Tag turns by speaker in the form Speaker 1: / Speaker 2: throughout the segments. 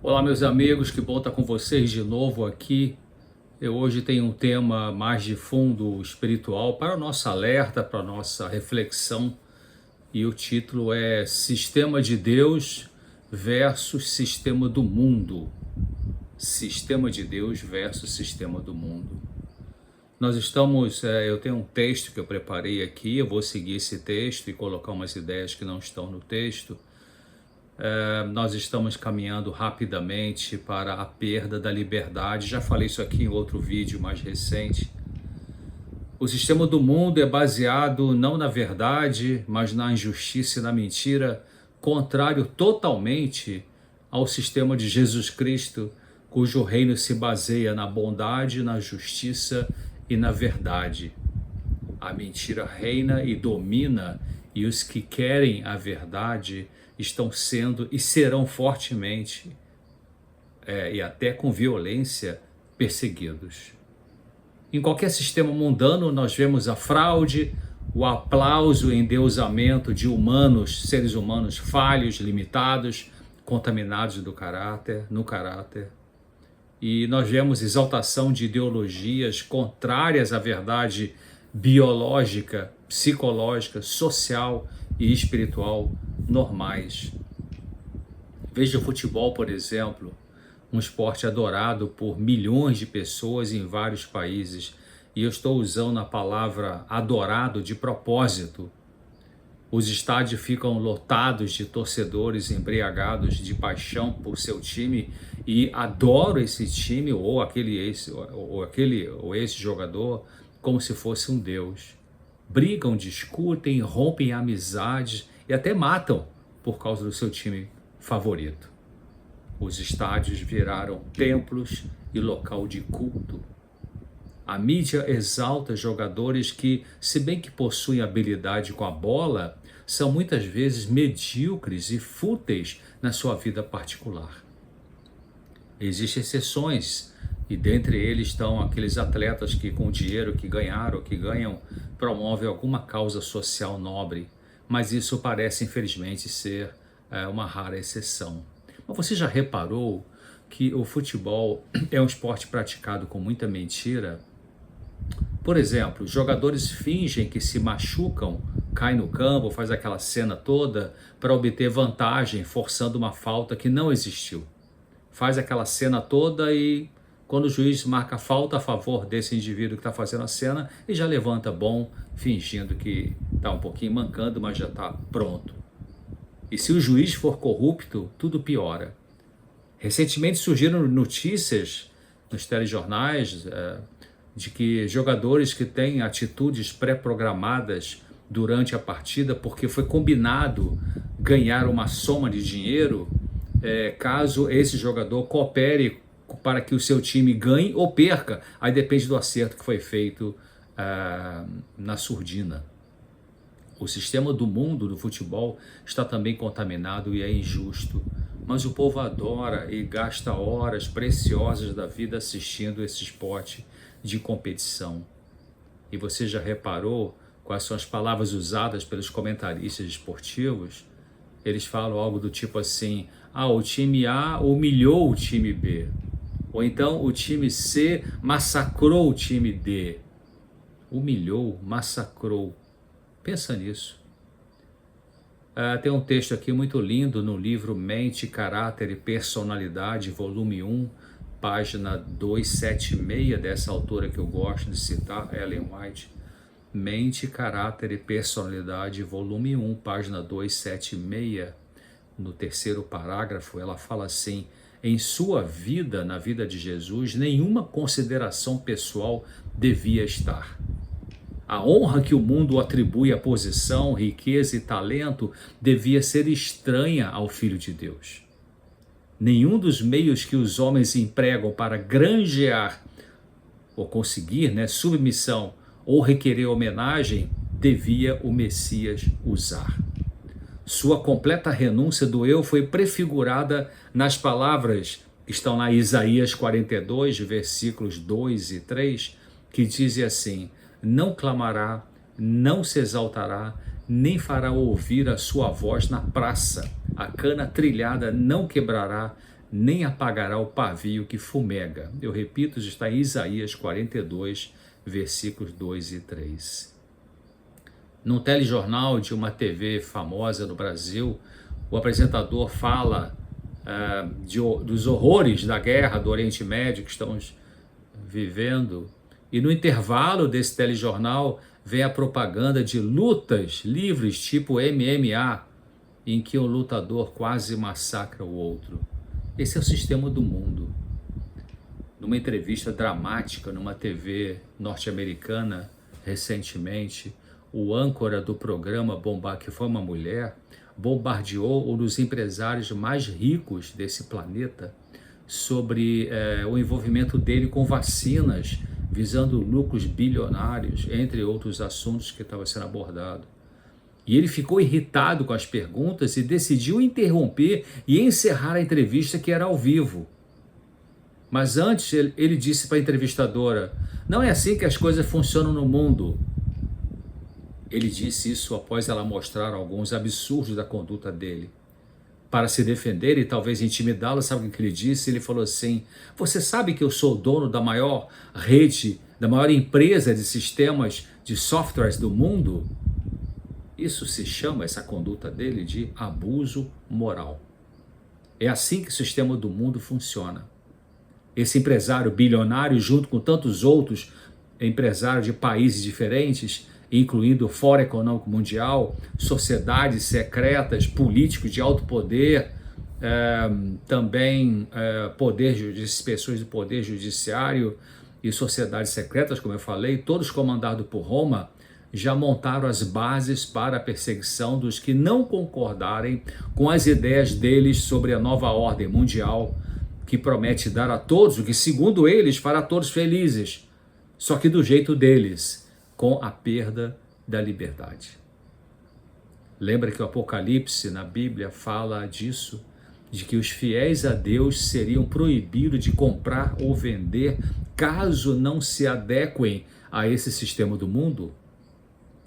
Speaker 1: Olá, meus amigos, que bom estar com vocês de novo aqui. Eu hoje tenho um tema mais de fundo espiritual para o nosso alerta, para a nossa reflexão, e o título é Sistema de Deus versus Sistema do Mundo. Sistema de Deus versus Sistema do Mundo. Eu tenho um texto que eu preparei aqui, eu vou seguir esse texto e colocar umas ideias que não estão no texto. Nós estamos caminhando rapidamente para a perda da liberdade. Já falei isso aqui em outro vídeo mais recente. O sistema do mundo é baseado não na verdade, mas na injustiça e na mentira, contrário totalmente ao sistema de Jesus Cristo, cujo reino se baseia na bondade, na justiça e na verdade. A mentira reina e domina, e os que querem a verdade estão sendo e serão fortemente e até com violência perseguidos. Em qualquer sistema mundano nós vemos a fraude, o aplauso e endeusamento de seres humanos falhos, limitados, contaminados no caráter. E nós vemos exaltação de ideologias contrárias à verdade biológica, psicológica, social e espiritual normais. Veja o futebol, por exemplo, um esporte adorado por milhões de pessoas em vários países, e eu estou usando a palavra adorado de propósito. Os estádios ficam lotados de torcedores embriagados de paixão por seu time e adoram esse time ou esse jogador como se fosse um deus. Brigam, discutem, rompem amizades e até matam por causa do seu time favorito. Os estádios viraram templos e local de culto. A mídia exalta jogadores que, se bem que possuem habilidade com a bola, são muitas vezes medíocres e fúteis na sua vida particular. Existem exceções, e dentre eles estão aqueles atletas que, com o dinheiro que ganharam ou que ganham, promovem alguma causa social nobre, mas isso parece infelizmente ser uma rara exceção. Mas você já reparou que o futebol é um esporte praticado com muita mentira? Por exemplo, jogadores fingem que se machucam, caem no campo, faz aquela cena toda para obter vantagem, forçando uma falta que não existiu. Faz aquela cena toda e quando o juiz marca falta a favor desse indivíduo que está fazendo a cena, ele já levanta bom, fingindo que está um pouquinho mancando, mas já está pronto. E se o juiz for corrupto, tudo piora. Recentemente surgiram notícias nos telejornais de que jogadores que têm atitudes pré-programadas durante a partida, porque foi combinado ganhar uma soma de dinheiro, caso esse jogador coopere para que o seu time ganhe ou perca, aí depende do acerto que foi feito na surdina. O sistema do mundo do futebol está também contaminado e é injusto, mas o povo adora e gasta horas preciosas da vida assistindo esse esporte de competição. E você já reparou quais são as palavras usadas pelos comentaristas esportivos? Eles falam algo do tipo assim: o time A humilhou o time B. Ou então o time C massacrou o time D. Humilhou, massacrou. Pensa nisso. Tem um texto aqui muito lindo no livro Mente, Caráter e Personalidade, volume 1, página 276, dessa autora que eu gosto de citar, Ellen White. Mente, Caráter e Personalidade, volume 1, página 276. No terceiro parágrafo, ela fala assim: em sua vida, na vida de Jesus, nenhuma consideração pessoal devia estar. A honra que o mundo atribui à posição, riqueza e talento devia ser estranha ao Filho de Deus. Nenhum dos meios que os homens empregam para granjear ou conseguir submissão ou requerer homenagem devia o Messias usar. Sua completa renúncia do eu foi prefigurada nas palavras que estão lá em Isaías 42, versículos 2 e 3, que dizem assim: não clamará, não se exaltará, nem fará ouvir a sua voz na praça. A cana trilhada não quebrará, nem apagará o pavio que fumega. Eu repito, isso está em Isaías 42, versículos 2 e 3. Num telejornal de uma TV famosa no Brasil, o apresentador fala dos horrores da guerra do Oriente Médio que estamos vivendo, e no intervalo desse telejornal vem a propaganda de lutas livres tipo MMA, em que um lutador quase massacra o outro. Esse é o sistema do mundo. Numa entrevista dramática numa TV norte-americana recentemente, o âncora do programa que foi uma mulher, bombardeou um dos empresários mais ricos desse planeta sobre o envolvimento dele com vacinas, visando lucros bilionários, entre outros assuntos que estavam sendo abordados. E ele ficou irritado com as perguntas e decidiu interromper e encerrar a entrevista, que era ao vivo. Mas antes ele disse para a entrevistadora: não é assim que as coisas funcionam no mundo. Ele disse isso após ela mostrar alguns absurdos da conduta dele. Para se defender e talvez intimidá-la, sabe o que ele disse? Ele falou assim: você sabe que eu sou o dono da maior rede, da maior empresa de sistemas de softwares do mundo? Isso se chama, essa conduta dele, de abuso moral. É assim que o sistema do mundo funciona. Esse empresário bilionário, junto com tantos outros empresários de países diferentes, incluindo o Fórum Econômico Mundial, sociedades secretas, políticos de alto poder, também pessoas do poder judiciário e sociedades secretas, como eu falei, todos comandados por Roma, já montaram as bases para a perseguição dos que não concordarem com as ideias deles sobre a nova ordem mundial, que promete dar a todos o que, segundo eles, fará todos felizes, só que do jeito deles, com a perda da liberdade. Lembra que o Apocalipse na Bíblia fala disso, de que os fiéis a Deus seriam proibidos de comprar ou vender caso não se adequem a esse sistema do mundo?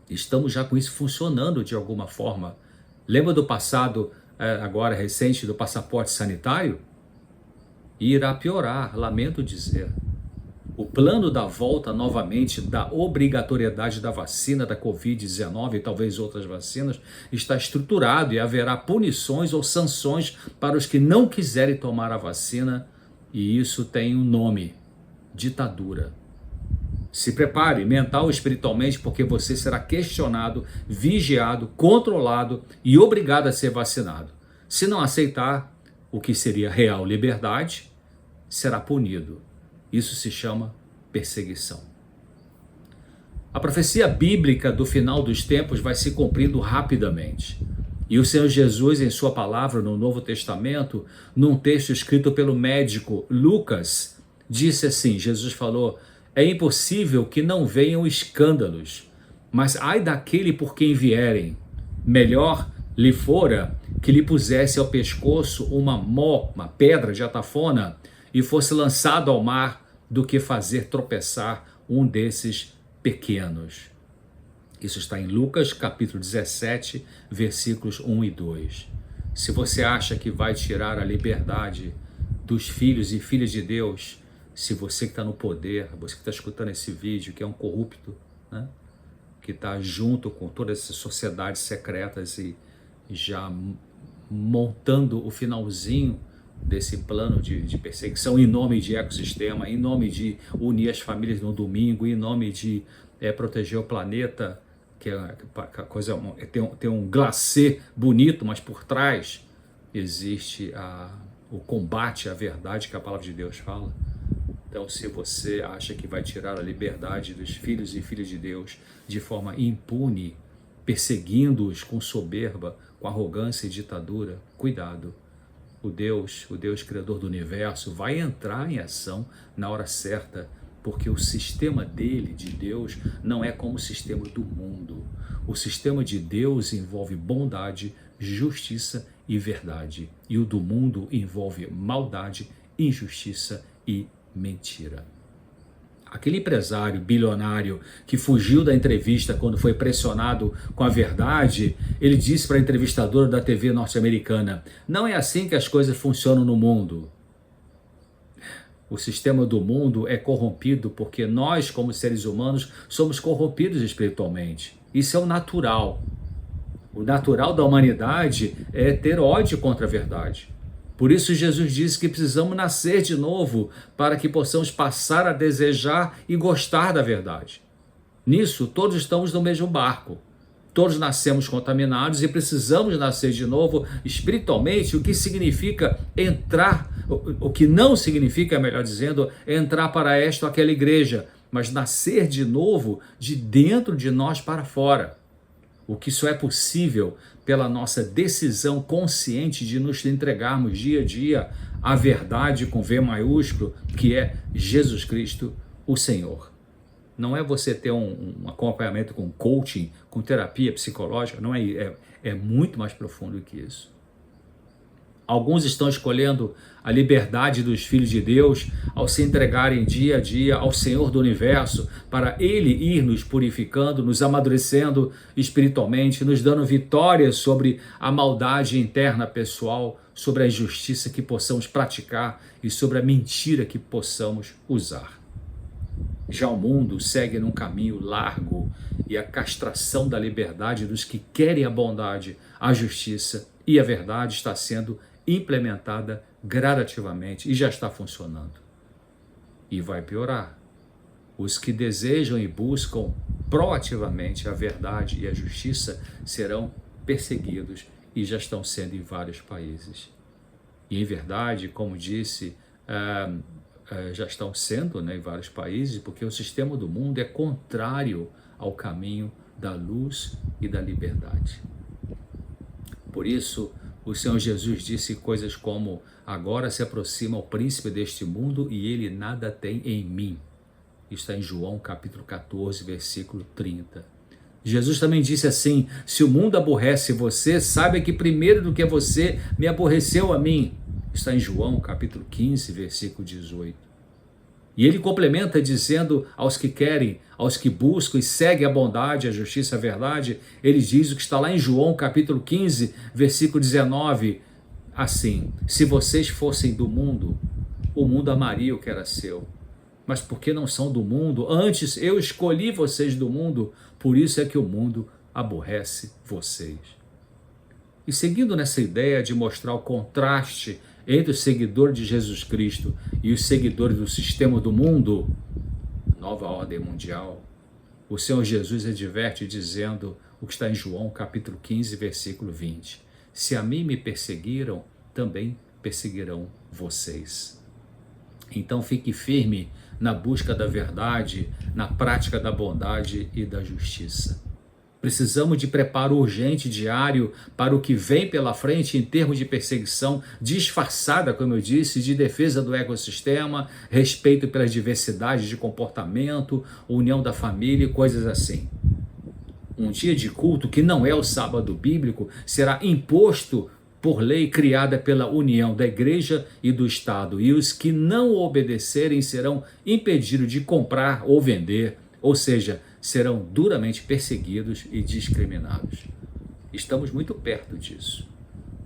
Speaker 1: Estamos já com isso funcionando de alguma forma. Lembra do passado, agora recente, do passaporte sanitário? E irá piorar, lamento dizer. O plano da volta novamente da obrigatoriedade da vacina da Covid-19 e talvez outras vacinas está estruturado e haverá punições ou sanções para os que não quiserem tomar a vacina, e isso tem um nome: ditadura. Se prepare mental e espiritualmente, porque você será questionado, vigiado, controlado e obrigado a ser vacinado. Se não aceitar o que seria real liberdade, será punido. Isso se chama perseguição. A profecia bíblica do final dos tempos vai se cumprindo rapidamente. E o Senhor Jesus, em sua palavra no Novo Testamento, num texto escrito pelo médico Lucas, disse assim, Jesus falou: é impossível que não venham escândalos, mas ai daquele por quem vierem. Melhor lhe fora que lhe pusesse ao pescoço uma pedra de atafona e fosse lançado ao mar, do que fazer tropeçar um desses pequenos. Isso está em Lucas capítulo 17, versículos 1 e 2. Se você acha que vai tirar a liberdade dos filhos e filhas de Deus, se você que está no poder, você que está escutando esse vídeo, que é um corrupto, né? Que está junto com todas essas sociedades secretas e já montando o finalzinho desse plano de perseguição em nome de ecossistema, em nome de unir as famílias no domingo, em nome de proteger o planeta, que a coisa tem um glacê bonito, mas por trás existe o combate à verdade que a palavra de Deus fala. Então, se você acha que vai tirar a liberdade dos filhos e filhas de Deus de forma impune, perseguindo-os com soberba, com arrogância e ditadura, cuidado. O Deus Criador do Universo, vai entrar em ação na hora certa, porque o sistema dele, de Deus, não é como o sistema do mundo. O sistema de Deus envolve bondade, justiça e verdade. E o do mundo envolve maldade, injustiça e mentira. Aquele empresário bilionário que fugiu da entrevista quando foi pressionado com a verdade, ele disse para a entrevistadora da TV norte-americana: não é assim que as coisas funcionam no mundo. O sistema do mundo é corrompido porque nós, como seres humanos, somos corrompidos espiritualmente. Isso é o natural. O natural da humanidade é ter ódio contra a verdade. Por isso Jesus disse que precisamos nascer de novo para que possamos passar a desejar e gostar da verdade. Nisso, todos estamos no mesmo barco. Todos nascemos contaminados e precisamos nascer de novo espiritualmente, o que significa entrar, o que não significa, melhor dizendo, entrar para esta ou aquela igreja, mas nascer de novo de dentro de nós para fora. O que só é possível pela nossa decisão consciente de nos entregarmos dia a dia à verdade com V maiúsculo, que é Jesus Cristo, o Senhor. Não é você ter um acompanhamento com coaching, com terapia psicológica, não é muito mais profundo que isso. Alguns estão escolhendo a liberdade dos filhos de Deus ao se entregarem dia a dia ao Senhor do Universo, para Ele ir nos purificando, nos amadurecendo espiritualmente, nos dando vitórias sobre a maldade interna pessoal, sobre a injustiça que possamos praticar e sobre a mentira que possamos usar. Já o mundo segue num caminho largo e a castração da liberdade dos que querem a bondade, a justiça e a verdade está sendo implementada gradativamente e já está funcionando. E vai piorar. Os que desejam e buscam proativamente a verdade e a justiça serão perseguidos e já estão sendo em vários países. E em verdade, como disse, já estão sendo, em vários países, porque o sistema do mundo é contrário ao caminho da luz e da liberdade. Por isso, o Senhor Jesus disse coisas como: agora se aproxima o príncipe deste mundo e ele nada tem em mim. Está em João capítulo 14, versículo 30. Jesus também disse assim: se o mundo aborrece você, saiba que primeiro do que você me aborreceu a mim. Está em João capítulo 15, versículo 18. E ele complementa dizendo aos que querem, aos que buscam e seguem a bondade, a justiça, a verdade, ele diz o que está lá em João capítulo 15, versículo 19, assim: se vocês fossem do mundo, o mundo amaria o que era seu. Mas porque não são do mundo, antes eu escolhi vocês do mundo, por isso é que o mundo aborrece vocês. E seguindo nessa ideia de mostrar o contraste entre os seguidores de Jesus Cristo e os seguidores do sistema do mundo, nova ordem mundial, o Senhor Jesus adverte dizendo o que está em João capítulo 15, versículo 20. Se a mim me perseguiram, também perseguirão vocês. Então fique firme na busca da verdade, na prática da bondade e da justiça. Precisamos de preparo urgente diário para o que vem pela frente em termos de perseguição disfarçada, como eu disse, de defesa do ecossistema, respeito pelas diversidades de comportamento, união da família e coisas assim. Um dia de culto que não é o sábado bíblico será imposto por lei criada pela união da igreja e do Estado, e os que não obedecerem serão impedidos de comprar ou vender, ou seja, serão duramente perseguidos e discriminados. Estamos muito perto disso.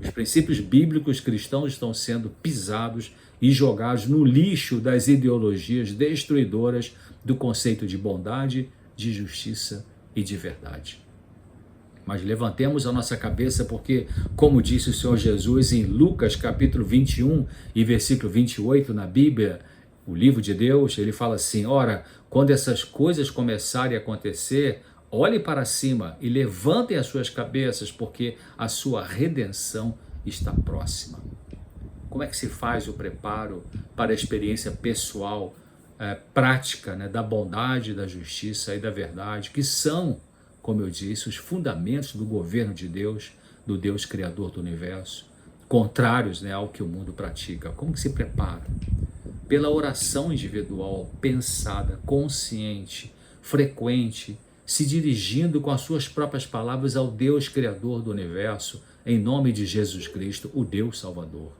Speaker 1: Os princípios bíblicos cristãos estão sendo pisados e jogados no lixo das ideologias destruidoras do conceito de bondade, de justiça e de verdade. Mas levantemos a nossa cabeça porque, como disse o Senhor Jesus em Lucas capítulo 21 e versículo 28 na Bíblia, o livro de Deus, ele fala assim: ora, quando essas coisas começarem a acontecer, olhem para cima e levantem as suas cabeças, porque a sua redenção está próxima. Como é que se faz o preparo para a experiência pessoal, prática, da bondade, da justiça e da verdade, que são, como eu disse, os fundamentos do governo de Deus, do Deus Criador do Universo, contrários ao que o mundo pratica? Como que se prepara? Pela oração individual, pensada, consciente, frequente, se dirigindo com as suas próprias palavras ao Deus Criador do Universo, em nome de Jesus Cristo, o Deus Salvador.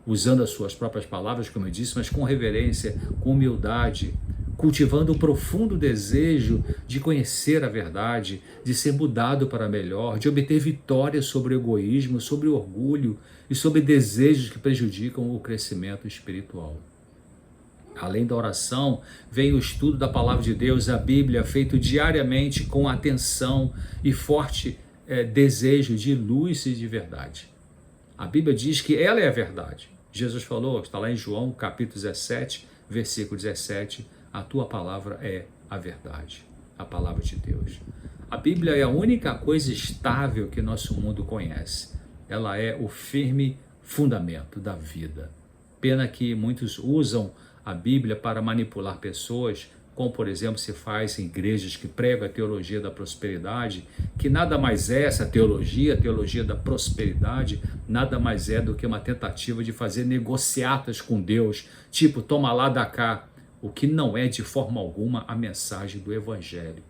Speaker 1: Usando as suas próprias palavras, como eu disse, mas com reverência, com humildade, cultivando um profundo desejo de conhecer a verdade, de ser mudado para melhor, de obter vitória sobre o egoísmo, sobre o orgulho e sobre desejos que prejudicam o crescimento espiritual. Além da oração, vem o estudo da palavra de Deus, a Bíblia, feito diariamente com atenção e forte desejo de luz e de verdade. A Bíblia diz que ela é a verdade. Jesus falou, está lá em João, capítulo 17, versículo 17, a tua palavra é a verdade, a palavra de Deus. A Bíblia é a única coisa estável que nosso mundo conhece. Ela é o firme fundamento da vida. Pena que muitos usam a Bíblia para manipular pessoas, como por exemplo se faz em igrejas que pregam a teologia da prosperidade, que nada mais é essa teologia, a teologia da prosperidade, nada mais é do que uma tentativa de fazer negociatas com Deus, tipo toma lá, dá cá, o que não é de forma alguma a mensagem do Evangelho.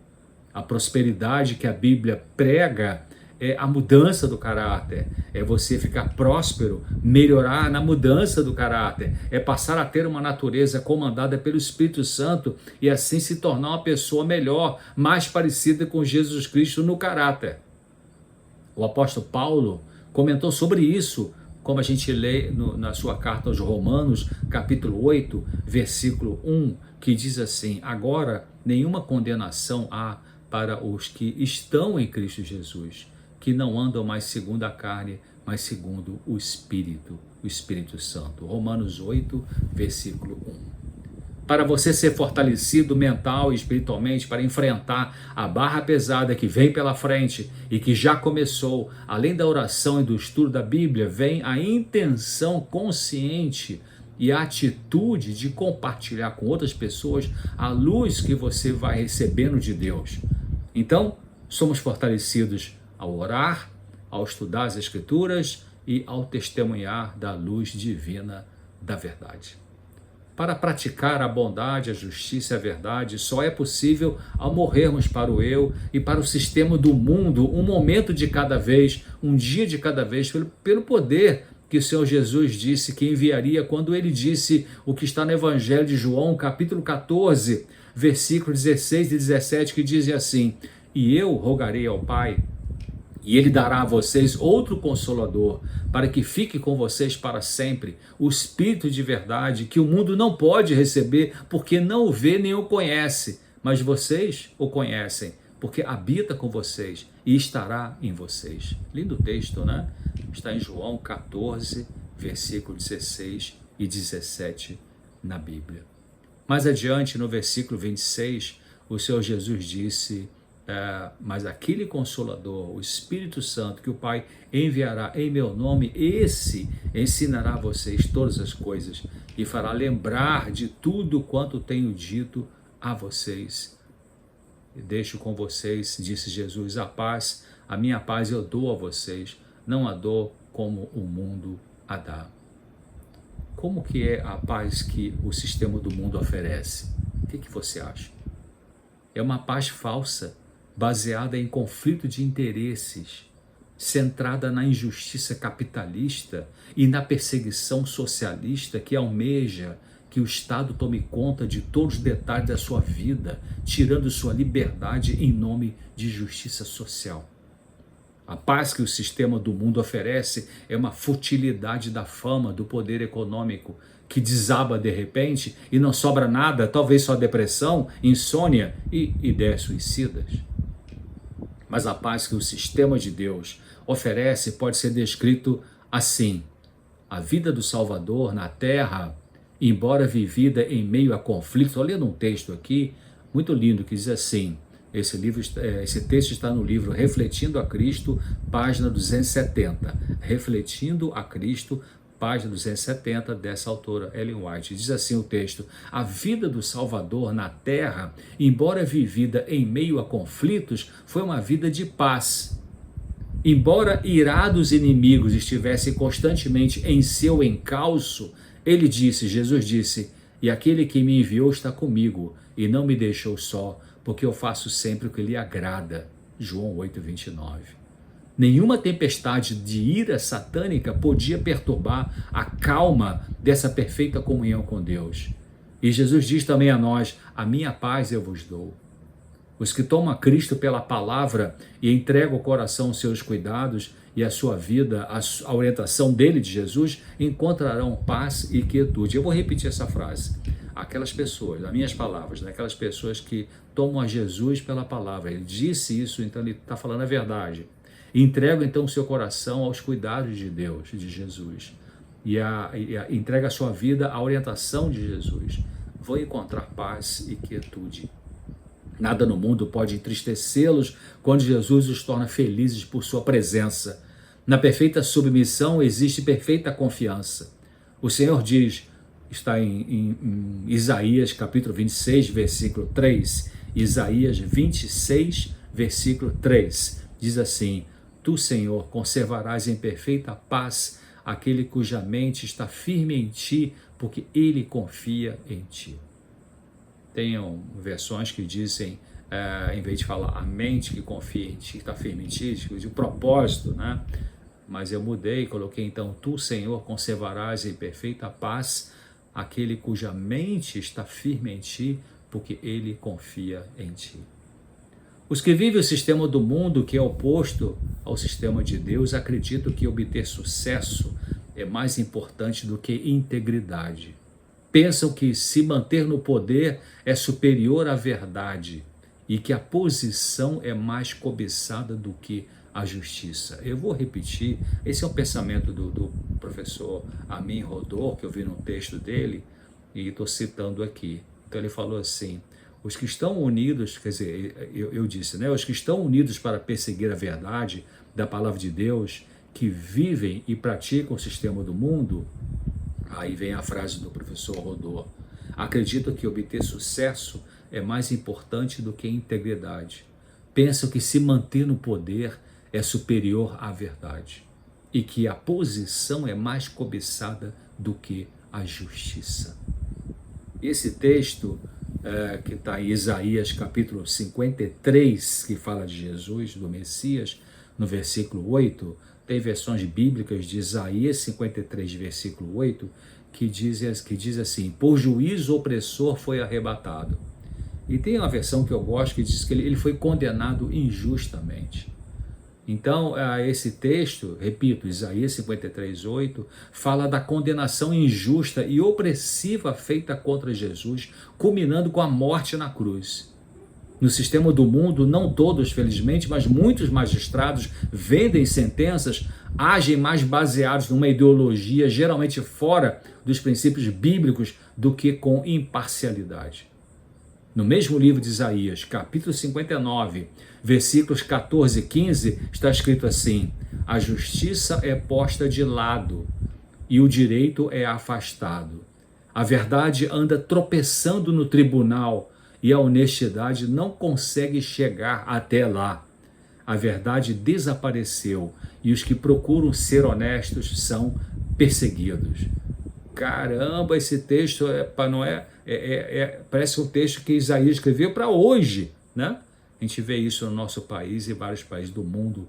Speaker 1: A prosperidade que a Bíblia prega é a mudança do caráter, é você ficar próspero, melhorar na mudança do caráter, é passar a ter uma natureza comandada pelo Espírito Santo e assim se tornar uma pessoa melhor, mais parecida com Jesus Cristo no caráter. O apóstolo Paulo comentou sobre isso, como a gente lê na sua carta aos Romanos, capítulo 8, versículo 1, que diz assim: agora nenhuma condenação há para os que estão em Cristo Jesus, que não andam mais segundo a carne, mas segundo o Espírito Santo. Romanos 8, versículo 1. Para você ser fortalecido mental e espiritualmente, para enfrentar a barra pesada que vem pela frente e que já começou, além da oração e do estudo da Bíblia, vem a intenção consciente e a atitude de compartilhar com outras pessoas a luz que você vai recebendo de Deus. Então, somos fortalecidos ao orar, ao estudar as Escrituras e ao testemunhar da luz divina da verdade. Para praticar a bondade, a justiça e a verdade, só é possível ao morrermos para o eu e para o sistema do mundo, um momento de cada vez, um dia de cada vez, pelo poder que o Senhor Jesus disse que enviaria quando ele disse o que está no Evangelho de João, capítulo 14, versículos 16 e 17, que dizem assim: e eu rogarei ao Pai, e ele dará a vocês outro Consolador, para que fique com vocês para sempre, o Espírito de verdade, que o mundo não pode receber, porque não o vê nem o conhece, mas vocês o conhecem, porque habita com vocês e estará em vocês. Lindo texto, né? Está em João 14, versículo 16 e 17 na Bíblia. Mais adiante, no versículo 26, o Senhor Jesus disse: mas aquele Consolador, o Espírito Santo, que o Pai enviará em meu nome, esse ensinará a vocês todas as coisas e fará lembrar de tudo quanto tenho dito a vocês. Deixo com vocês, disse Jesus, a minha paz eu dou a vocês, não a dou como o mundo a dá. Como que é a paz que o sistema do mundo oferece? O que você acha? É uma paz falsa, baseada em conflito de interesses, centrada na injustiça capitalista e na perseguição socialista que almeja que o Estado tome conta de todos os detalhes da sua vida, tirando sua liberdade em nome de justiça social. A paz que o sistema do mundo oferece é uma futilidade da fama, do poder econômico, que desaba de repente e não sobra nada, talvez só depressão, insônia e ideias suicidas. Mas a paz que o sistema de Deus oferece pode ser descrito assim: a vida do Salvador na terra, embora vivida em meio a conflitos. Estou lendo um texto aqui muito lindo que diz assim, esse texto está no livro Refletindo a Cristo, página 270. Refletindo a Cristo, página 270, dessa autora Ellen White. Diz assim o texto: a vida do Salvador na terra, embora vivida em meio a conflitos, foi uma vida de paz. Embora irados inimigos estivessem constantemente em seu encalço, Jesus disse, e aquele que me enviou está comigo e não me deixou só, porque eu faço sempre o que lhe agrada. João 8, 29. Nenhuma tempestade de ira satânica podia perturbar a calma dessa perfeita comunhão com Deus. E Jesus diz também a nós: a minha paz eu vos dou. Os que tomam a Cristo pela palavra e entregam o coração aos seus cuidados e a sua vida, a orientação dele, de Jesus, encontrarão paz e quietude. Eu vou repetir essa frase. Aquelas pessoas, as minhas palavras, né? Aquelas pessoas que tomam a Jesus pela palavra. Ele disse isso, então ele está falando a verdade. Entrega então o seu coração aos cuidados de Deus, de Jesus. E entrega a sua vida à orientação de Jesus. Vão encontrar paz e quietude. Nada no mundo pode entristecê-los quando Jesus os torna felizes por sua presença. Na perfeita submissão existe perfeita confiança. O Senhor diz, está em Isaías capítulo 26, versículo 3. Isaías 26, versículo 3. Diz assim: Tu, Senhor, conservarás em perfeita paz aquele cuja mente está firme em ti, porque ele confia em ti. Tem versões que dizem, em vez de falar a mente que confia em ti, que está firme em ti, de propósito, né? Mas eu mudei, coloquei então: Tu, Senhor, conservarás em perfeita paz aquele cuja mente está firme em ti, porque ele confia em ti. Os que vivem o sistema do mundo, que é oposto ao sistema de Deus, acreditam que obter sucesso é mais importante do que integridade. Pensam que se manter no poder é superior à verdade e que a posição é mais cobiçada do que a justiça. Eu vou repetir, esse é um pensamento do professor Amin Rodor, que eu vi num texto dele, e estou citando aqui. Então ele falou assim: os que estão unidos, quer dizer, eu disse, né? Os que estão unidos para perseguir a verdade da palavra de Deus, que vivem e praticam o sistema do mundo, aí vem a frase do professor Rodor, acreditam que obter sucesso é mais importante do que integridade. Pensam que se manter no poder é superior à verdade e que a posição é mais cobiçada do que a justiça. Esse texto que está em Isaías capítulo 53, que fala de Jesus, do Messias, no versículo 8, tem versões bíblicas de Isaías 53, versículo 8, que diz assim: por juízo opressor foi arrebatado. E tem uma versão que eu gosto que diz que ele foi condenado injustamente. Então, esse texto, repito, Isaías 53, 8, fala da condenação injusta e opressiva feita contra Jesus, culminando com a morte na cruz. No sistema do mundo, não todos, felizmente, mas muitos magistrados vendem sentenças, agem mais baseados numa ideologia geralmente fora dos princípios bíblicos do que com imparcialidade. No mesmo livro de Isaías, capítulo 59, versículos 14 e 15, está escrito assim: a justiça é posta de lado e o direito é afastado. A verdade anda tropeçando no tribunal e a honestidade não consegue chegar até lá. A verdade desapareceu e os que procuram ser honestos são perseguidos. Caramba, esse texto parece um texto que Isaías escreveu para hoje, né? A gente vê isso no nosso país e vários países do mundo.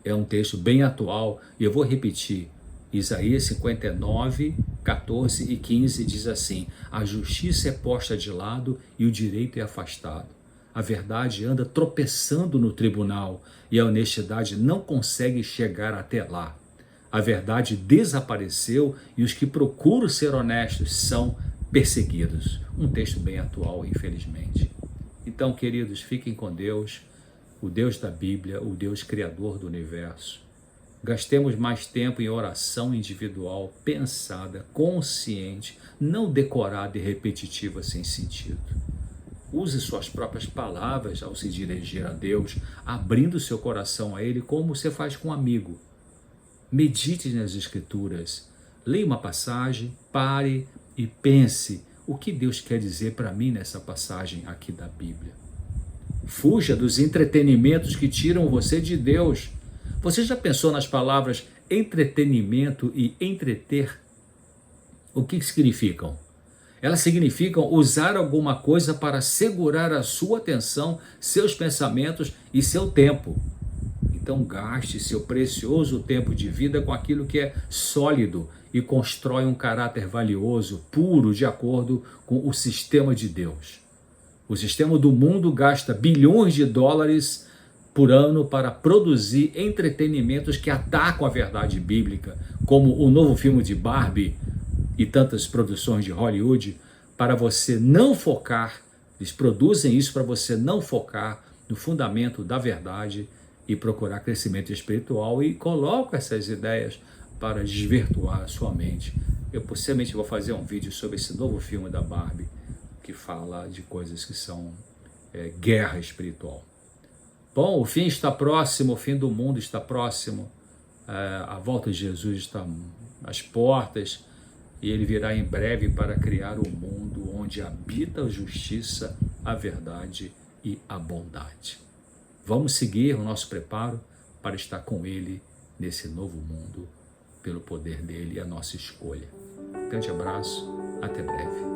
Speaker 1: É um texto bem atual e eu vou repetir. Isaías 59, 14 e 15 diz assim: a justiça é posta de lado e o direito é afastado. A verdade anda tropeçando no tribunal e a honestidade não consegue chegar até lá. A verdade desapareceu e os que procuram ser honestos são perseguidos. Um texto bem atual, infelizmente. Então, queridos, fiquem com Deus, o Deus da Bíblia, o Deus criador do universo. Gastemos mais tempo em oração individual, pensada, consciente, não decorada e repetitiva sem sentido. Use suas próprias palavras ao se dirigir a Deus, abrindo seu coração a Ele como você faz com um amigo. Medite nas Escrituras, leia uma passagem, pare e pense o que Deus quer dizer para mim nessa passagem aqui da Bíblia. Fuja dos entretenimentos que tiram você de Deus. Você já pensou nas palavras entretenimento e entreter? O que significam? Elas significam usar alguma coisa para segurar a sua atenção, seus pensamentos e seu tempo. Então gaste seu precioso tempo de vida com aquilo que é sólido e constrói um caráter valioso, puro, de acordo com o sistema de Deus. O sistema do mundo gasta bilhões de dólares por ano para produzir entretenimentos que atacam a verdade bíblica, como o novo filme de Barbie e tantas produções de Hollywood, para você não focar, eles produzem isso para você não focar no fundamento da verdade e procurar crescimento espiritual, e colocam essas ideias para desvirtuar a sua mente. Eu possivelmente vou fazer um vídeo sobre esse novo filme da Barbie, que fala de coisas que são guerra espiritual. Bom, o fim está próximo, o fim do mundo está próximo, a volta de Jesus está às portas, e ele virá em breve para criar um mundo onde habita a justiça, a verdade e a bondade. Vamos seguir o nosso preparo para estar com ele nesse novo mundo, pelo poder dele e a nossa escolha. Grande abraço, até breve.